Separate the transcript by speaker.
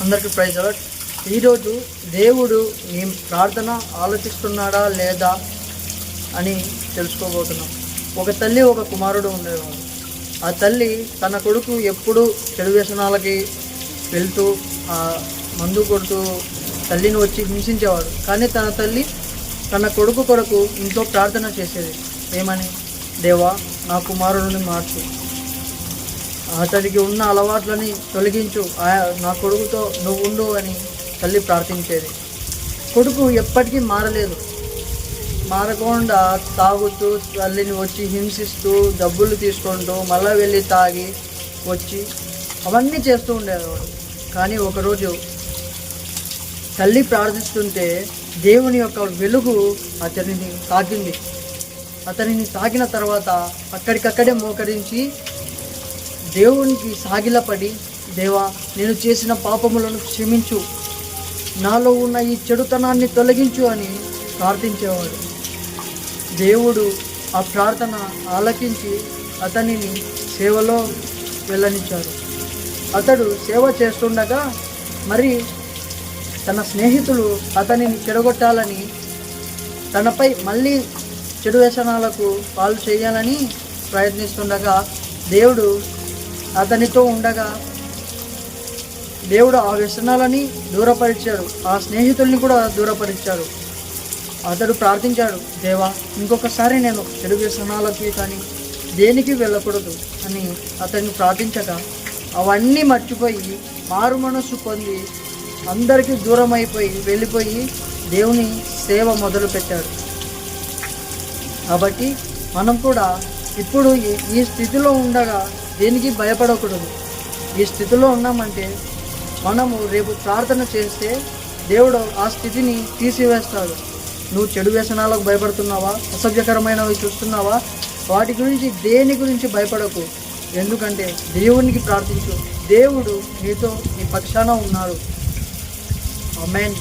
Speaker 1: అందరికీ praise lord. ఈరోజు దేవుడు నీ ప్రార్థన ఆలోచిస్తున్నాడా లేదా అని తెలుసుకోబోతున్నాం. ఒక తల్లి ఒక కుమారుడు ఉండేవాడు. ఆ తల్లి తన కొడుకు ఎప్పుడు చెడు వ్యసనాలకి వెళ్తూ మందు కొడుతూ తల్లిని వచ్చి హింసించేవాడు. కానీ తన తల్లి తన కొడుకు ఇంట్లో ప్రార్థన చేసేది. ఏమని? దేవా, నా కుమారుడిని మార్చు, అతడికి ఉన్న అలవాట్లని తొలగించు, నా కొడుకుతో నువ్వు ఉండు అని తల్లి ప్రార్థించేది. కొడుకు ఎప్పటికీ మారకుండా తాగుతూ తల్లిని వచ్చి హింసిస్తూ డబ్బులు తీసుకుంటూ మళ్ళీ వెళ్ళి తాగి వచ్చి అవన్నీ చేస్తూ ఉండేవాడు. కానీ ఒకరోజు తల్లి ప్రార్థిస్తుంటే దేవుని యొక్క వెలుగు అతనిని తాకింది. అతనిని తాకిన తర్వాత అక్కడికక్కడే మోకరించి దేవునికి సాగిలపడి, దేవా, నేను చేసిన పాపములను క్షమించు, నాలో ఉన్న ఈ చెడుతనాన్ని తొలగించు అని ప్రార్థించేవాడు. దేవుడు ఆ ప్రార్థన ఆలకించి అతనిని సేవలో వెళ్ళనిచ్చారు. అతడు సేవ చేస్తుండగా మరి తన స్నేహితులు అతనిని చెడగొట్టాలని, తనపై మళ్ళీ చెడు వ్యసనాలకు పాలు చేయాలని ప్రయత్నిస్తుండగా దేవుడు అతనితో ఉండగా దేవుడు ఆ వ్యసనాలని దూరపరిచాడు, ఆ స్నేహితుల్ని కూడా దూరపరిచాడు. అతడు ప్రార్థించాడు, దేవా, ఇంకొకసారి నేను చెడు వ్యసనాలకి కానీ దేనికి వెళ్ళకూడదు అని అతన్ని ప్రార్థించగా అవన్నీ మర్చిపోయి మారు మనస్సు పొంది అందరికీ దూరం వెళ్ళిపోయి దేవుని సేవ మొదలుపెట్టాడు. కాబట్టి మనం కూడా ఇప్పుడు ఈ స్థితిలో ఉండగా దేనికి భయపడకూడదు. ఈ స్థితిలో ఉన్నామంటే మనము రేపు ప్రార్థన చేస్తే దేవుడు ఆ స్థితిని తీసివేస్తాడు. నువ్వు చెడు వ్యసనాలకు భయపడుతున్నావా? అసభ్యకరమైనవి చూస్తున్నావా? వాటి గురించి దేని గురించి భయపడకు. ఎందుకంటే దేవునికి ప్రార్థించు, దేవుడు నీతో నీ పక్షాన ఉన్నాడు. ఆమేన్.